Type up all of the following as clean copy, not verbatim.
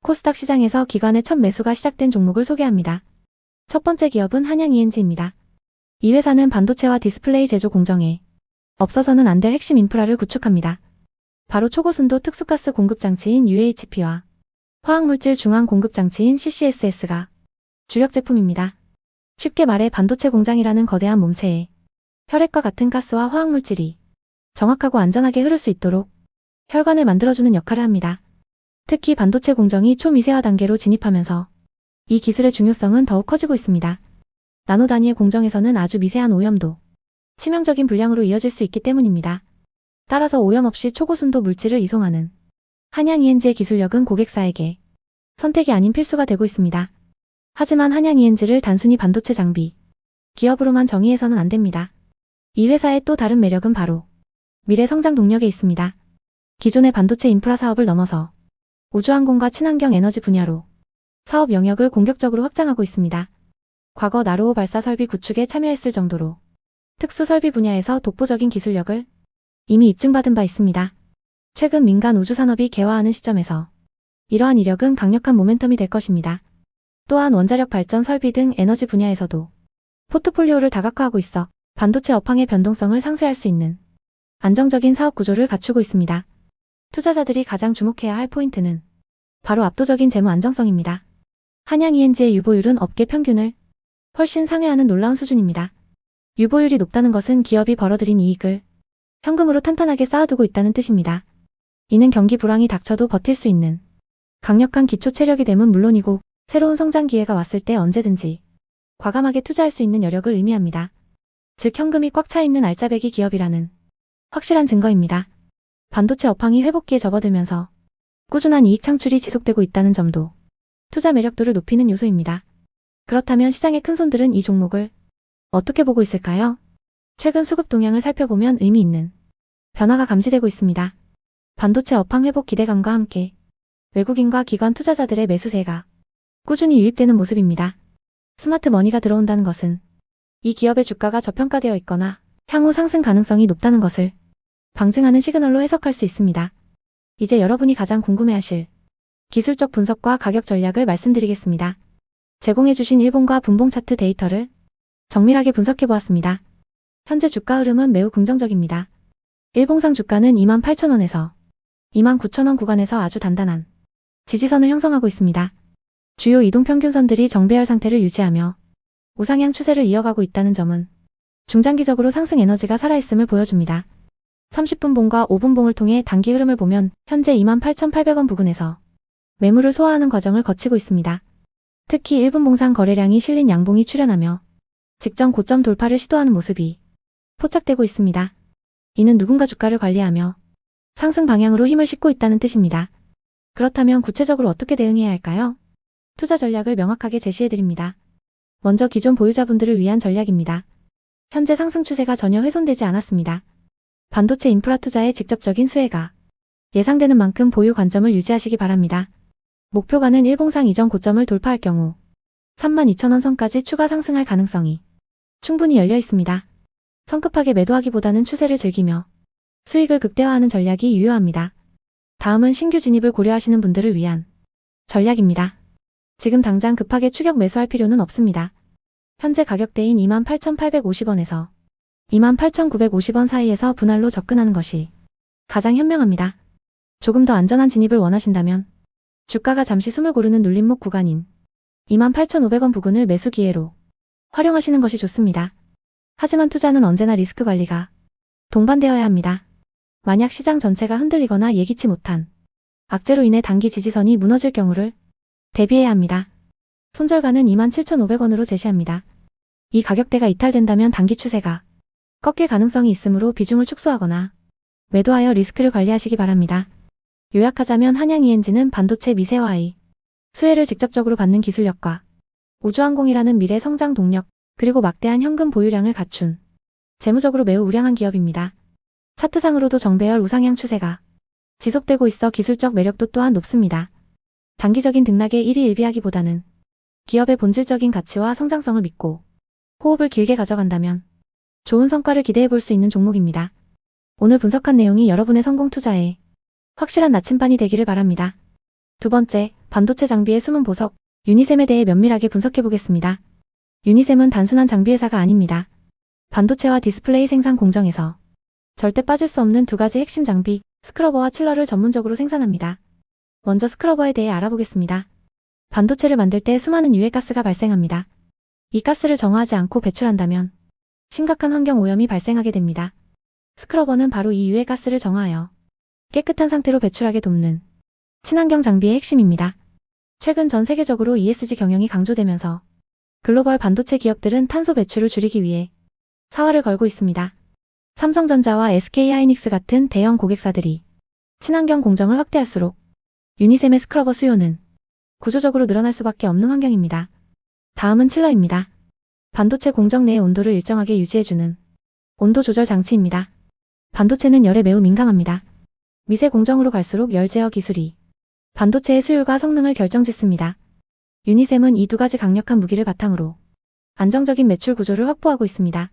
코스닥 시장에서 기관의 첫 매수가 시작된 종목을 소개합니다. 첫 번째 기업은 한양 ENG입니다. 이 회사는 반도체와 디스플레이 제조 공정에 없어서는 안 될 핵심 인프라를 구축합니다. 바로 초고순도 특수가스 공급장치인 UHP와 화학물질 중앙 공급장치인 CCSS가 주력 제품입니다. 쉽게 말해 반도체 공장이라는 거대한 몸체에 혈액과 같은 가스와 화학물질이 정확하고 안전하게 흐를 수 있도록 혈관을 만들어주는 역할을 합니다. 특히 반도체 공정이 초미세화 단계로 진입하면서 이 기술의 중요성은 더욱 커지고 있습니다. 나노 단위의 공정에서는 아주 미세한 오염도 치명적인 불량으로 이어질 수 있기 때문입니다. 따라서 오염 없이 초고순도 물질을 이송하는 한양 ENG의 기술력은 고객사에게 선택이 아닌 필수가 되고 있습니다. 하지만 한양 ENG를 단순히 반도체 장비 기업으로만 정의해서는 안 됩니다. 이 회사의 또 다른 매력은 바로 미래 성장 동력에 있습니다. 기존의 반도체 인프라 사업을 넘어서 우주항공과 친환경 에너지 분야로 사업 영역을 공격적으로 확장하고 있습니다. 과거 나로호 발사 설비 구축에 참여했을 정도로 특수 설비 분야에서 독보적인 기술력을 이미 입증받은 바 있습니다. 최근 민간 우주산업이 개화하는 시점에서 이러한 이력은 강력한 모멘텀이 될 것입니다. 또한 원자력 발전 설비 등 에너지 분야에서도 포트폴리오를 다각화하고 있어 반도체 업황의 변동성을 상쇄할 수 있는 안정적인 사업 구조를 갖추고 있습니다. 투자자들이 가장 주목해야 할 포인트는 바로 압도적인 재무 안정성입니다. 한양 ENG의 유보율은 업계 평균을 훨씬 상회하는 놀라운 수준입니다. 유보율이 높다는 것은 기업이 벌어들인 이익을 현금으로 탄탄하게 쌓아두고 있다는 뜻입니다. 이는 경기 불황이 닥쳐도 버틸 수 있는 강력한 기초 체력이 됨은 물론이고 새로운 성장 기회가 왔을 때 언제든지 과감하게 투자할 수 있는 여력을 의미합니다. 즉 현금이 꽉 차 있는 알짜배기 기업이라는 확실한 증거입니다. 반도체 업황이 회복기에 접어들면서 꾸준한 이익 창출이 지속되고 있다는 점도 투자 매력도를 높이는 요소입니다. 그렇다면 시장의 큰손들은 이 종목을 어떻게 보고 있을까요? 최근 수급 동향을 살펴보면 의미 있는 변화가 감지되고 있습니다. 반도체 업황 회복 기대감과 함께 외국인과 기관 투자자들의 매수세가 꾸준히 유입되는 모습입니다. 스마트 머니가 들어온다는 것은 이 기업의 주가가 저평가되어 있거나 향후 상승 가능성이 높다는 것을 방증하는 시그널로 해석할 수 있습니다. 이제 여러분이 가장 궁금해하실 기술적 분석과 가격 전략을 말씀드리겠습니다. 제공해주신 일봉과 분봉 차트 데이터를 정밀하게 분석해보았습니다. 현재 주가 흐름은 매우 긍정적입니다. 일봉상 주가는 28,000원에서 29,000원 구간에서 아주 단단한 지지선을 형성하고 있습니다. 주요 이동평균선들이 정배열 상태를 유지하며 우상향 추세를 이어가고 있다는 점은 중장기적으로 상승 에너지가 살아있음을 보여줍니다. 30분봉과 5분봉을 통해 단기 흐름을 보면 현재 28,800원 부근에서 매물을 소화하는 과정을 거치고 있습니다. 특히 1분봉상 거래량이 실린 양봉이 출현하며 직전 고점 돌파를 시도하는 모습이 포착되고 있습니다. 이는 누군가 주가를 관리하며 상승 방향으로 힘을 싣고 있다는 뜻입니다. 그렇다면 구체적으로 어떻게 대응해야 할까요? 투자 전략을 명확하게 제시해드립니다. 먼저 기존 보유자분들을 위한 전략입니다. 현재 상승 추세가 전혀 훼손되지 않았습니다. 반도체 인프라 투자의 직접적인 수혜가 예상되는 만큼 보유 관점을 유지하시기 바랍니다. 목표가는 일봉상 이전 고점을 돌파할 경우 32,000원 선까지 추가 상승할 가능성이 충분히 열려 있습니다. 성급하게 매도하기보다는 추세를 즐기며 수익을 극대화하는 전략이 유효합니다. 다음은 신규 진입을 고려하시는 분들을 위한 전략입니다. 지금 당장 급하게 추격 매수할 필요는 없습니다. 현재 가격대인 28,850원에서 28,950원 사이에서 분할로 접근하는 것이 가장 현명합니다. 조금 더 안전한 진입을 원하신다면 주가가 잠시 숨을 고르는 눌림목 구간인 28,500원 부근을 매수 기회로 활용하시는 것이 좋습니다. 하지만 투자는 언제나 리스크 관리가 동반되어야 합니다. 만약 시장 전체가 흔들리거나 예기치 못한 악재로 인해 단기 지지선이 무너질 경우를 대비해야 합니다. 손절가는 27,500원으로 제시합니다. 이 가격대가 이탈된다면 단기 추세가 꺾일 가능성이 있으므로 비중을 축소하거나 매도하여 리스크를 관리하시기 바랍니다. 요약하자면 한양 ENG는 반도체 미세화의 수혜를 직접적으로 받는 기술력과 우주항공이라는 미래 성장 동력, 그리고 막대한 현금 보유량을 갖춘 재무적으로 매우 우량한 기업입니다. 차트상으로도 정배열 우상향 추세가 지속되고 있어 기술적 매력도 또한 높습니다. 단기적인 등락에 일희일비하기보다는 기업의 본질적인 가치와 성장성을 믿고 호흡을 길게 가져간다면 좋은 성과를 기대해 볼 수 있는 종목입니다. 오늘 분석한 내용이 여러분의 성공 투자에 확실한 나침반이 되기를 바랍니다. 두 번째, 반도체 장비의 숨은 보석, 유니셈에 대해 면밀하게 분석해보겠습니다. 유니셈은 단순한 장비 회사가 아닙니다. 반도체와 디스플레이 생산 공정에서 절대 빠질 수 없는 두 가지 핵심 장비, 스크러버와 칠러를 전문적으로 생산합니다. 먼저 스크러버에 대해 알아보겠습니다. 반도체를 만들 때 수많은 유해가스가 발생합니다. 이 가스를 정화하지 않고 배출한다면 심각한 환경 오염이 발생하게 됩니다. 스크러버는 바로 이 유해가스를 정화하여 깨끗한 상태로 배출하게 돕는 친환경 장비의 핵심입니다. 최근 전 세계적으로 ESG 경영이 강조되면서 글로벌 반도체 기업들은 탄소 배출을 줄이기 위해 사활을 걸고 있습니다. 삼성전자와 SK하이닉스 같은 대형 고객사들이 친환경 공정을 확대할수록 유니셈의 스크러버 수요는 구조적으로 늘어날 수밖에 없는 환경입니다. 다음은 칠러입니다. 반도체 공정 내의 온도를 일정하게 유지해주는 온도 조절 장치입니다. 반도체는 열에 매우 민감합니다. 미세 공정으로 갈수록 열 제어 기술이 반도체의 수율과 성능을 결정짓습니다. 유니셈은 이 두 가지 강력한 무기를 바탕으로 안정적인 매출 구조를 확보하고 있습니다.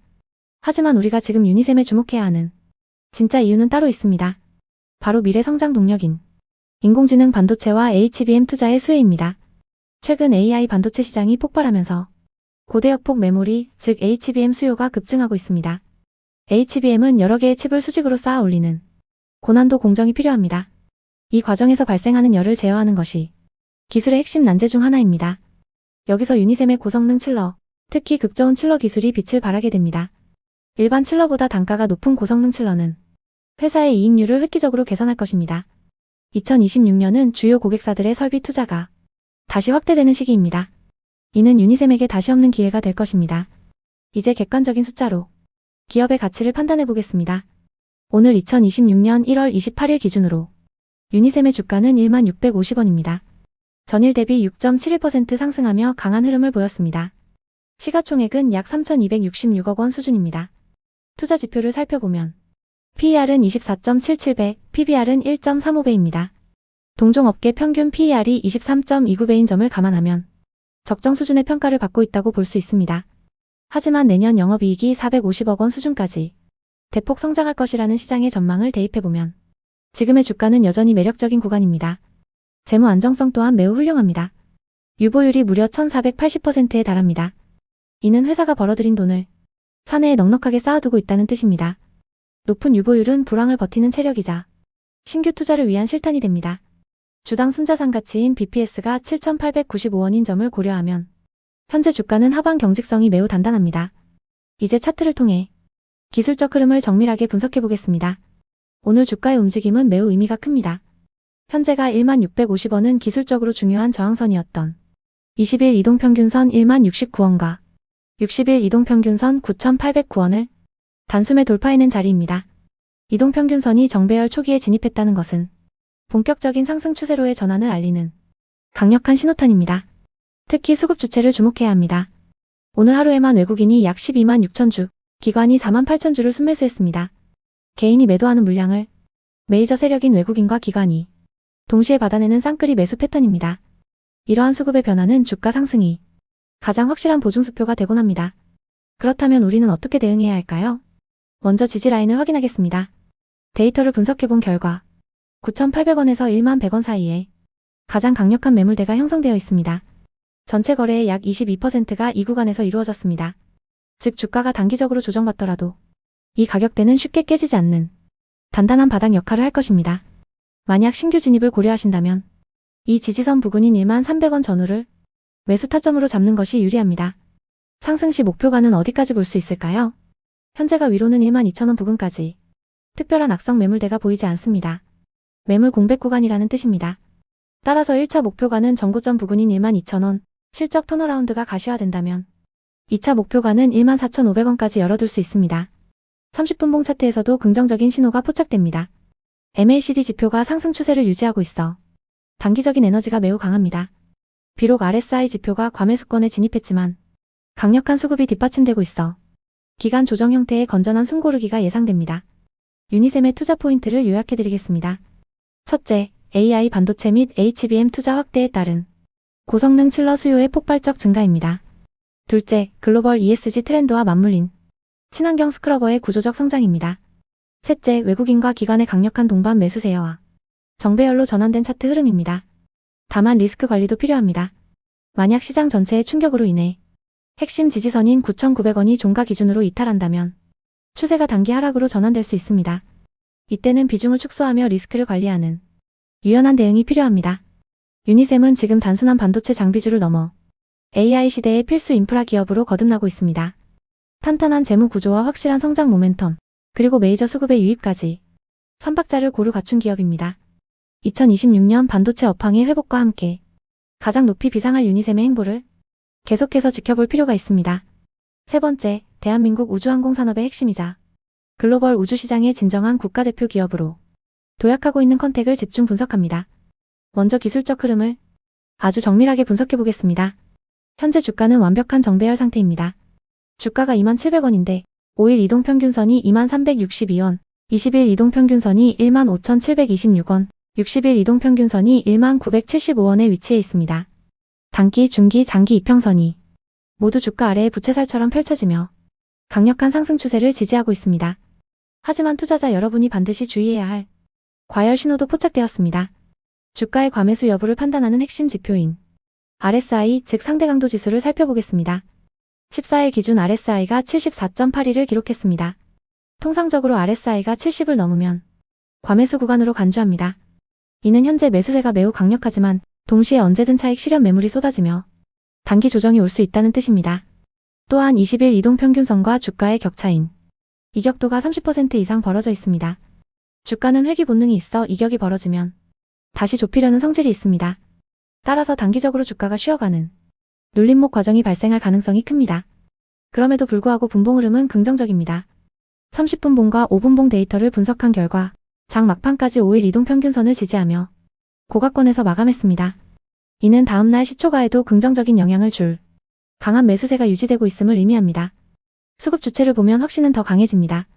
하지만 우리가 지금 유니셈에 주목해야 하는 진짜 이유는 따로 있습니다. 바로 미래 성장 동력인 인공지능 반도체와 HBM 투자의 수혜입니다. 최근 AI 반도체 시장이 폭발하면서 고대역폭 메모리, 즉 HBM 수요가 급증하고 있습니다. HBM은 여러 개의 칩을 수직으로 쌓아 올리는 고난도 공정이 필요합니다. 이 과정에서 발생하는 열을 제어하는 것이 기술의 핵심 난제 중 하나입니다. 여기서 유니셈의 고성능 칠러, 특히 극저온 칠러 기술이 빛을 발하게 됩니다. 일반 칠러보다 단가가 높은 고성능 칠러는 회사의 이익률을 획기적으로 개선할 것입니다. 2026년은 주요 고객사들의 설비 투자가 다시 확대되는 시기입니다. 이는 유니셈에게 다시 없는 기회가 될 것입니다. 이제 객관적인 숫자로 기업의 가치를 판단해 보겠습니다. 오늘 2026년 1월 28일 기준으로 유니셈의 주가는 1650원입니다. 전일 대비 6.71% 상승하며 강한 흐름을 보였습니다. 시가총액은 약 3266억 원 수준입니다. 투자 지표를 살펴보면 PER은 24.77배, PBR은 1.35배입니다. 동종업계 평균 PER이 23.29배인 점을 감안하면 적정 수준의 평가를 받고 있다고 볼 수 있습니다. 하지만 내년 영업이익이 450억 원 수준까지 대폭 성장할 것이라는 시장의 전망을 대입해보면 지금의 주가는 여전히 매력적인 구간입니다. 재무 안정성 또한 매우 훌륭합니다. 유보율이 무려 1480%에 달합니다. 이는 회사가 벌어들인 돈을 사내에 넉넉하게 쌓아두고 있다는 뜻입니다. 높은 유보율은 불황을 버티는 체력이자 신규 투자를 위한 실탄이 됩니다. 주당 순자산 가치인 BPS가 7,895원인 점을 고려하면 현재 주가는 하방 경직성이 매우 단단합니다. 이제 차트를 통해 기술적 흐름을 정밀하게 분석해 보겠습니다. 오늘 주가의 움직임은 매우 의미가 큽니다. 현재가 1650원은 기술적으로 중요한 저항선이었던 20일 이동평균선 1069원과 60일 이동평균선 9809원을 단숨에 돌파해낸 자리입니다. 이동평균선이 정배열 초기에 진입했다는 것은 본격적인 상승 추세로의 전환을 알리는 강력한 신호탄입니다. 특히 수급 주체를 주목해야 합니다. 오늘 하루에만 외국인이 약 12만 6천 주, 기관이 4만 8천 주를 순매수했습니다. 개인이 매도하는 물량을 메이저 세력인 외국인과 기관이 동시에 받아내는 쌍끌이 매수 패턴입니다. 이러한 수급의 변화는 주가 상승이 가장 확실한 보증수표가 되곤 합니다. 그렇다면 우리는 어떻게 대응해야 할까요? 먼저 지지라인을 확인하겠습니다. 데이터를 분석해본 결과 9,800원에서 11,100원 사이에 가장 강력한 매물대가 형성되어 있습니다. 전체 거래의 약 22%가 이 구간에서 이루어졌습니다. 즉 주가가 단기적으로 조정받더라도 이 가격대는 쉽게 깨지지 않는 단단한 바닥 역할을 할 것입니다. 만약 신규 진입을 고려하신다면 이 지지선 부근인 13,300원 전후를 매수 타점으로 잡는 것이 유리합니다. 상승 시 목표가는 어디까지 볼 수 있을까요? 현재가 위로는 12,000원 부근까지 특별한 악성 매물대가 보이지 않습니다. 매물 공백 구간이라는 뜻입니다. 따라서 1차 목표가는 전고점 부근인 12,000원, 실적 턴어라운드가 가시화된다면 2차 목표가는 14,500원까지 열어둘 수 있습니다. 30분봉 차트에서도 긍정적인 신호가 포착됩니다. MACD 지표가 상승 추세를 유지하고 있어 단기적인 에너지가 매우 강합니다. 비록 RSI 지표가 과매수권에 진입했지만 강력한 수급이 뒷받침되고 있어 기간 조정 형태의 건전한 숨고르기가 예상됩니다. 유니셈의 투자 포인트를 요약해드리겠습니다. 첫째, AI 반도체 및 HBM 투자 확대에 따른 고성능 칠러 수요의 폭발적 증가입니다. 둘째, 글로벌 ESG 트렌드와 맞물린 친환경 스크러버의 구조적 성장입니다. 셋째, 외국인과 기관의 강력한 동반 매수 세여와 정배열로 전환된 차트 흐름입니다. 다만 리스크 관리도 필요합니다. 만약 시장 전체의 충격으로 인해 핵심 지지선인 9,900원이 종가 기준으로 이탈한다면 추세가 단기 하락으로 전환될 수 있습니다. 이때는 비중을 축소하며 리스크를 관리하는 유연한 대응이 필요합니다. 유니셈은 지금 단순한 반도체 장비주를 넘어 AI 시대의 필수 인프라 기업으로 거듭나고 있습니다. 탄탄한 재무 구조와 확실한 성장 모멘텀, 그리고 메이저 수급의 유입까지 3박자를 고루 갖춘 기업입니다. 2026년 반도체 업황의 회복과 함께 가장 높이 비상할 유니셈의 행보를 계속해서 지켜볼 필요가 있습니다. 세 번째, 대한민국 우주항공 산업의 핵심이자 글로벌 우주시장의 진정한 국가대표 기업으로 도약하고 있는 컨택을 집중 분석합니다. 먼저 기술적 흐름을 아주 정밀하게 분석해 보겠습니다. 현재 주가는 완벽한 정배열 상태입니다. 주가가 27,000원인데 5일 이동평균선이 23,362원, 20일 이동평균선이 15,726원, 60일 이동평균선이 19,975원에 위치해 있습니다. 단기, 중기, 장기 이평선이 모두 주가 아래의 부채살처럼 펼쳐지며 강력한 상승 추세를 지지하고 있습니다. 하지만 투자자 여러분이 반드시 주의해야 할 과열 신호도 포착되었습니다. 주가의 과매수 여부를 판단하는 핵심 지표인 RSI, 즉 상대 강도 지수를 살펴보겠습니다. 14일 기준 RSI가 74.82를 기록했습니다. 통상적으로 RSI가 70을 넘으면 과매수 구간으로 간주합니다. 이는 현재 매수세가 매우 강력하지만 동시에 언제든 차익 실현 매물이 쏟아지며 단기 조정이 올 수 있다는 뜻입니다. 또한 20일 이동평균선과 주가의 격차인 이격도가 30% 이상 벌어져 있습니다. 주가는 회귀 본능이 있어 이격이 벌어지면 다시 좁히려는 성질이 있습니다. 따라서 단기적으로 주가가 쉬어가는 눌림목 과정이 발생할 가능성이 큽니다. 그럼에도 불구하고 분봉 흐름은 긍정적입니다. 30분봉과 5분봉 데이터를 분석한 결과 장 막판까지 5일 이동평균선을 지지하며 고가권에서 마감했습니다. 이는 다음날 시초가에도 긍정적인 영향을 줄 강한 매수세가 유지되고 있음을 의미합니다. 수급 주체를 보면 확신은 더 강해집니다.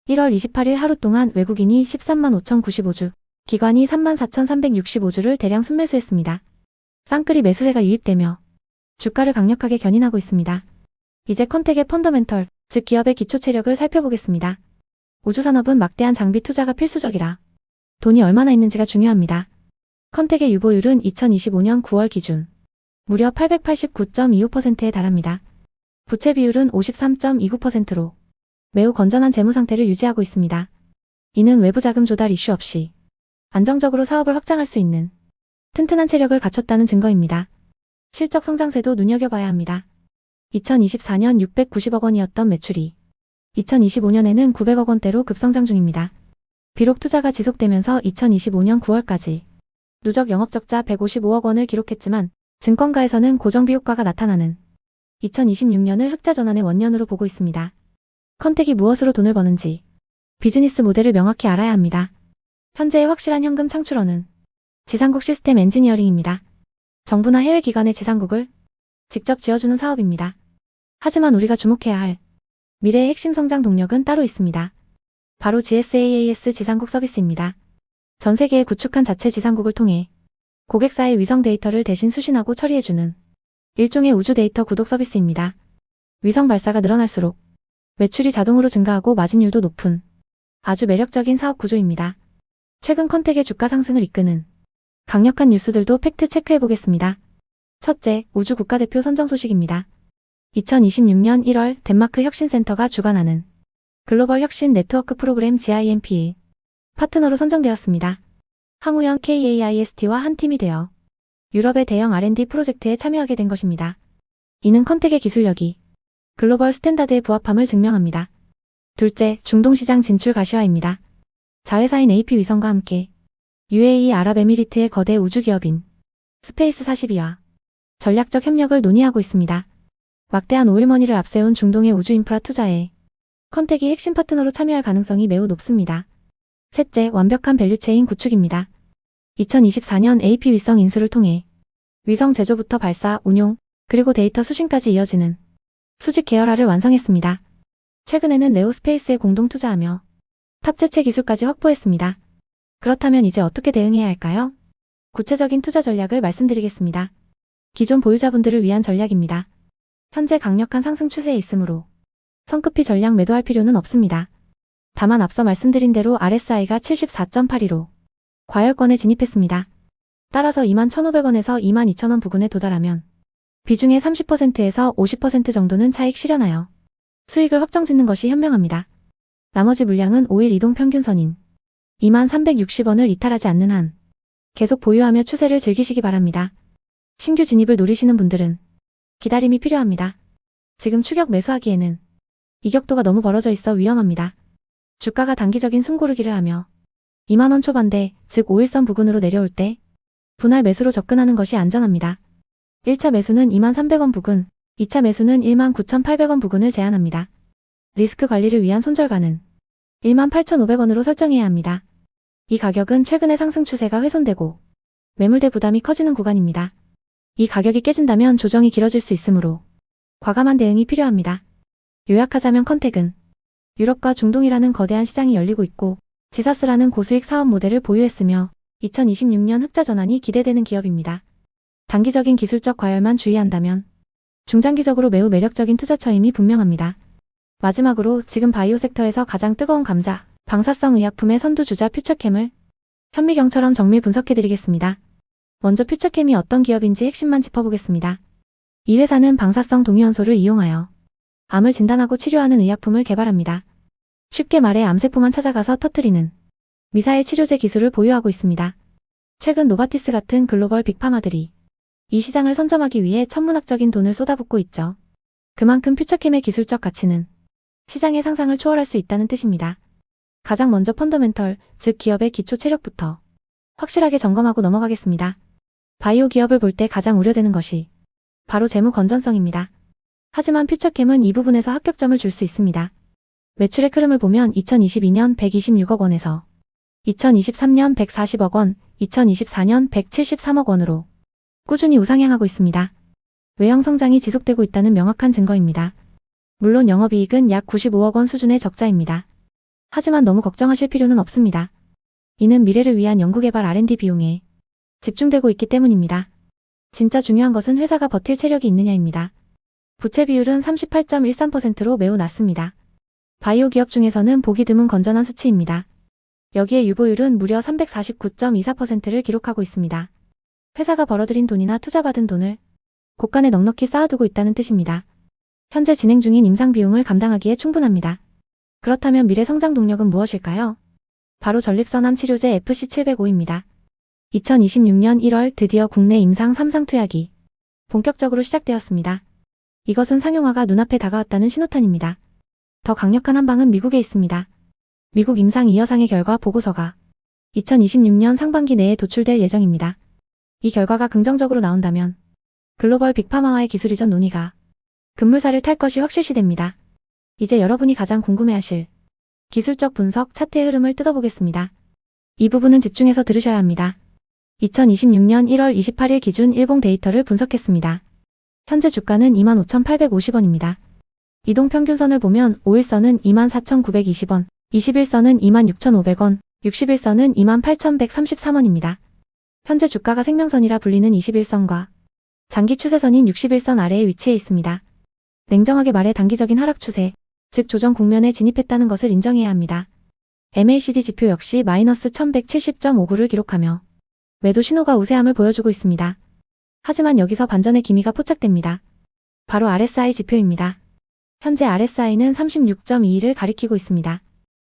1월 28일 하루 동안 외국인이 135,095주, 기관이 34,365주를 대량 순매수했습니다. 쌍끌이 매수세가 유입되며 주가를 강력하게 견인하고 있습니다. 이제 컨택의 펀더멘털, 즉 기업의 기초 체력을 살펴보겠습니다. 우주산업은 막대한 장비 투자가 필수적이라 돈이 얼마나 있는지가 중요합니다. 컨택의 유보율은 2025년 9월 기준 무려 889.25%에 달합니다. 부채 비율은 53.29%로 매우 건전한 재무 상태를 유지하고 있습니다. 이는 외부 자금 조달 이슈 없이 안정적으로 사업을 확장할 수 있는 튼튼한 체력을 갖췄다는 증거입니다. 실적 성장세도 눈여겨봐야 합니다. 2024년 690억 원이었던 매출이 2025년에는 900억 원대로 급성장 중입니다. 비록 투자가 지속되면서 2025년 9월까지 누적 영업적자 155억 원을 기록했지만 증권가에서는 고정비 효과가 나타나는 2026년을 흑자 전환의 원년으로 보고 있습니다. 컨택이 무엇으로 돈을 버는지 비즈니스 모델을 명확히 알아야 합니다. 현재의 확실한 현금 창출원은 지상국 시스템 엔지니어링입니다. 정부나 해외 기관의 지상국을 직접 지어주는 사업입니다. 하지만 우리가 주목해야 할 미래의 핵심 성장 동력은 따로 있습니다. 바로 GSaaS 지상국 서비스입니다. 전 세계에 구축한 자체 지상국을 통해 고객사의 위성 데이터를 대신 수신하고 처리해주는 일종의 우주 데이터 구독 서비스입니다. 위성 발사가 늘어날수록 매출이 자동으로 증가하고 마진율도 높은 아주 매력적인 사업 구조입니다. 최근 컨택의 주가 상승을 이끄는 강력한 뉴스들도 팩트 체크해보겠습니다. 첫째, 우주 국가대표 선정 소식입니다. 2026년 1월 덴마크 혁신센터가 주관하는 글로벌 혁신 네트워크 프로그램 GIMP의 파트너로 선정되었습니다. 항우영 KAIST와 한 팀이 되어 유럽의 대형 R&D 프로젝트에 참여하게 된 것입니다. 이는 컨택의 기술력이 글로벌 스탠다드에 부합함을 증명합니다. 둘째, 중동시장 진출 가시화입니다. 자회사인 AP위성과 함께 UAE 아랍에미리트의 거대 우주기업인 스페이스 42와 전략적 협력을 논의하고 있습니다. 막대한 오일머니를 앞세운 중동의 우주 인프라 투자에 컨택이 핵심 파트너로 참여할 가능성이 매우 높습니다. 셋째, 완벽한 밸류체인 구축입니다. 2024년 AP위성 인수를 통해 위성 제조부터 발사, 운용, 그리고 데이터 수신까지 이어지는 수직 계열화를 완성했습니다. 최근에는 레오스페이스에 공동 투자하며 탑재체 기술까지 확보했습니다. 그렇다면 이제 어떻게 대응해야 할까요? 구체적인 투자 전략을 말씀드리겠습니다. 기존 보유자분들을 위한 전략입니다. 현재 강력한 상승 추세에 있으므로 성급히 전량 매도할 필요는 없습니다. 다만 앞서 말씀드린 대로 RSI가 74.82로 과열권에 진입했습니다. 따라서 21,500원에서 22,000원 부근에 도달하면 비중의 30%에서 50% 정도는 차익 실현하여 수익을 확정짓는 것이 현명합니다. 나머지 물량은 5일 이동 평균선인 2360원을 이탈하지 않는 한 계속 보유하며 추세를 즐기시기 바랍니다. 신규 진입을 노리시는 분들은 기다림이 필요합니다. 지금 추격 매수하기에는 이격도가 너무 벌어져 있어 위험합니다. 주가가 단기적인 숨고르기를 하며 2만원 초반대, 즉 5일선 부근으로 내려올 때 분할 매수로 접근하는 것이 안전합니다. 1차 매수는 2300원 부근, 2차 매수는 19,800원 부근을 제한합니다. 리스크 관리를 위한 손절가는 18,500원으로 설정해야 합니다. 이 가격은 최근의 상승 추세가 훼손되고 매물대 부담이 커지는 구간입니다. 이 가격이 깨진다면 조정이 길어질 수 있으므로 과감한 대응이 필요합니다. 요약하자면 컨택은 유럽과 중동이라는 거대한 시장이 열리고 있고 지사스라는 고수익 사업 모델을 보유했으며 2026년 흑자 전환이 기대되는 기업입니다. 단기적인 기술적 과열만 주의한다면 중장기적으로 매우 매력적인 투자처임이 분명합니다. 마지막으로 지금 바이오 섹터에서 가장 뜨거운 감자, 방사성 의약품의 선두주자 퓨처캠을 현미경처럼 정밀 분석해드리겠습니다. 먼저 퓨처캠이 어떤 기업인지 핵심만 짚어보겠습니다. 이 회사는 방사성 동위원소를 이용하여 암을 진단하고 치료하는 의약품을 개발합니다. 쉽게 말해 암세포만 찾아가서 터뜨리는 미사일 치료제 기술을 보유하고 있습니다. 최근 노바티스 같은 글로벌 빅파마들이 이 시장을 선점하기 위해 천문학적인 돈을 쏟아붓고 있죠. 그만큼 퓨처캠의 기술적 가치는 시장의 상상을 초월할 수 있다는 뜻입니다. 가장 먼저 펀더멘털, 즉 기업의 기초 체력부터 확실하게 점검하고 넘어가겠습니다. 바이오 기업을 볼 때 가장 우려되는 것이 바로 재무 건전성입니다. 하지만 퓨처캠은 이 부분에서 합격점을 줄 수 있습니다. 매출의 흐름을 보면 2022년 126억 원에서 2023년 140억 원, 2024년 173억 원으로 꾸준히 우상향하고 있습니다. 외형 성장이 지속되고 있다는 명확한 증거입니다. 물론 영업이익은 약 95억 원 수준의 적자입니다. 하지만 너무 걱정하실 필요는 없습니다. 이는 미래를 위한 연구개발 R&D 비용에 집중되고 있기 때문입니다. 진짜 중요한 것은 회사가 버틸 체력이 있느냐입니다. 부채 비율은 38.13%로 매우 낮습니다. 바이오 기업 중에서는 보기 드문 건전한 수치입니다. 여기에 유보율은 무려 349.24%를 기록하고 있습니다. 회사가 벌어들인 돈이나 투자받은 돈을 곳간에 넉넉히 쌓아두고 있다는 뜻입니다. 현재 진행 중인 임상 비용을 감당하기에 충분합니다. 그렇다면 미래 성장 동력은 무엇일까요? 바로 전립선암 치료제 FC705입니다. 2026년 1월 드디어 국내 임상 3상 투약이 본격적으로 시작되었습니다. 이것은 상용화가 눈앞에 다가왔다는 신호탄입니다. 더 강력한 한방은 미국에 있습니다. 미국 임상 2여상의 결과 보고서가 2026년 상반기 내에 도출될 예정입니다. 이 결과가 긍정적으로 나온다면 글로벌 빅파마와의 기술 이전 논의가 급물살을 탈 것이 확실시됩니다. 이제 여러분이 가장 궁금해하실 기술적 분석 차트의 흐름을 뜯어보겠습니다. 이 부분은 집중해서 들으셔야 합니다. 2026년 1월 28일 기준 일봉 데이터를 분석했습니다. 현재 주가는 25,850원입니다. 이동평균선을 보면 5일선은 24,920원, 21선은 26,500원, 60일선은 28,133원입니다. 현재 주가가 생명선이라 불리는 21선과 장기 추세선인 60일선 아래에 위치해 있습니다. 냉정하게 말해 단기적인 하락 추세, 즉 조정 국면에 진입했다는 것을 인정해야 합니다. MACD 지표 역시 마이너스 1170.59를 기록하며 매도 신호가 우세함을 보여주고 있습니다. 하지만 여기서 반전의 기미가 포착됩니다. 바로 RSI 지표입니다. 현재 RSI는 36.22를 가리키고 있습니다.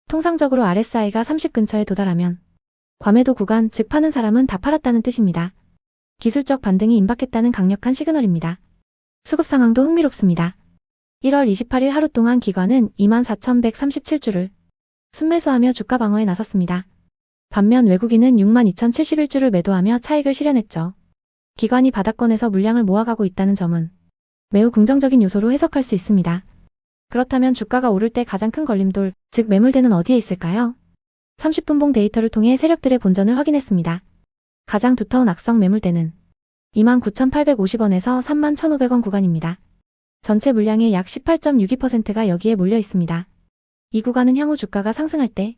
통상적으로 RSI가 30 근처에 도달하면 과매도 구간, 즉 파는 사람은 다 팔았다는 뜻입니다. 기술적 반등이 임박했다는 강력한 시그널입니다. 수급 상황도 흥미롭습니다. 1월 28일 하루 동안 기관은 24,137주를 순매수하며 주가 방어에 나섰습니다. 반면 외국인은 62,071주를 매도하며 차익을 실현했죠. 기관이 바닥권에서 물량을 모아가고 있다는 점은 매우 긍정적인 요소로 해석할 수 있습니다. 그렇다면 주가가 오를 때 가장 큰 걸림돌, 즉 매물대는 어디에 있을까요? 30분봉 데이터를 통해 세력들의 본전을 확인했습니다. 가장 두터운 악성 매물대는 29,850원에서 31,500원 구간입니다. 전체 물량의 약 18.62%가 여기에 몰려 있습니다. 이 구간은 향후 주가가 상승할 때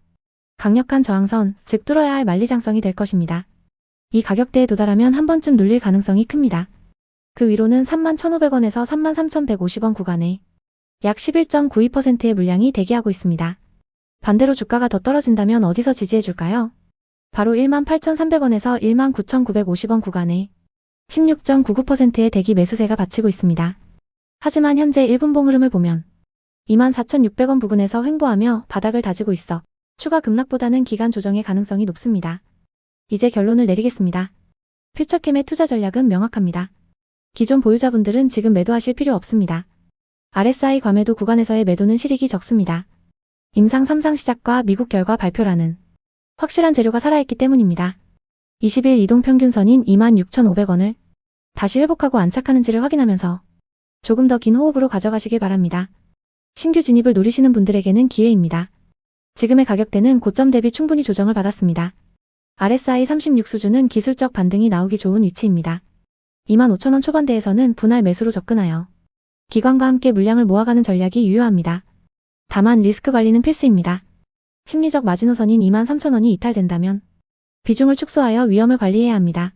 강력한 저항선, 즉 뚫어야 할 만리장성이 될 것입니다. 이 가격대에 도달하면 한 번쯤 눌릴 가능성이 큽니다. 그 위로는 31,500원에서 33,150원 구간에 약 11.92%의 물량이 대기하고 있습니다. 반대로 주가가 더 떨어진다면 어디서 지지해줄까요? 바로 18,300원에서 19,950원 구간에 16.99%의 대기 매수세가 받치고 있습니다. 하지만 현재 1분봉 흐름을 보면 24,600원 부근에서 횡보하며 바닥을 다지고 있어 추가 급락보다는 기간 조정의 가능성이 높습니다. 이제 결론을 내리겠습니다. 퓨처캠의 투자 전략은 명확합니다. 기존 보유자분들은 지금 매도하실 필요 없습니다. RSI 과매도 구간에서의 매도는 실익이 적습니다. 임상 3상 시작과 미국 결과 발표라는 확실한 재료가 살아있기 때문입니다. 20일 이동평균선인 26,500원을 다시 회복하고 안착하는지를 확인하면서 조금 더 긴 호흡으로 가져가시길 바랍니다. 신규 진입을 노리시는 분들에게는 기회입니다. 지금의 가격대는 고점 대비 충분히 조정을 받았습니다. RSI 36 수준은 기술적 반등이 나오기 좋은 위치입니다. 25,000원 초반대에서는 분할 매수로 접근하여 기관과 함께 물량을 모아가는 전략이 유효합니다. 다만 리스크 관리는 필수입니다. 심리적 마지노선인 23,000원이 이탈된다면 비중을 축소하여 위험을 관리해야 합니다.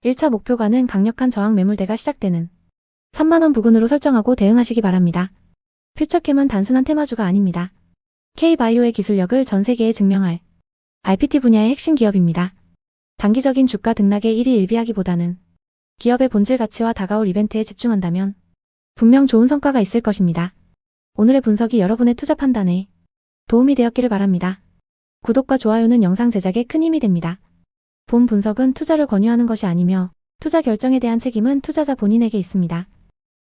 1차 목표가는 강력한 저항 매물대가 시작되는 3만원 부근으로 설정하고 대응하시기 바랍니다. 퓨처캠은 단순한 테마주가 아닙니다. K바이오의 기술력을 전 세계에 증명할 RPT 분야의 핵심 기업입니다. 단기적인 주가 등락에 일희일비하기보다는 기업의 본질 가치와 다가올 이벤트에 집중한다면 분명 좋은 성과가 있을 것입니다. 오늘의 분석이 여러분의 투자 판단에 도움이 되었기를 바랍니다. 구독과 좋아요는 영상 제작에 큰 힘이 됩니다. 본 분석은 투자를 권유하는 것이 아니며 투자 결정에 대한 책임은 투자자 본인에게 있습니다.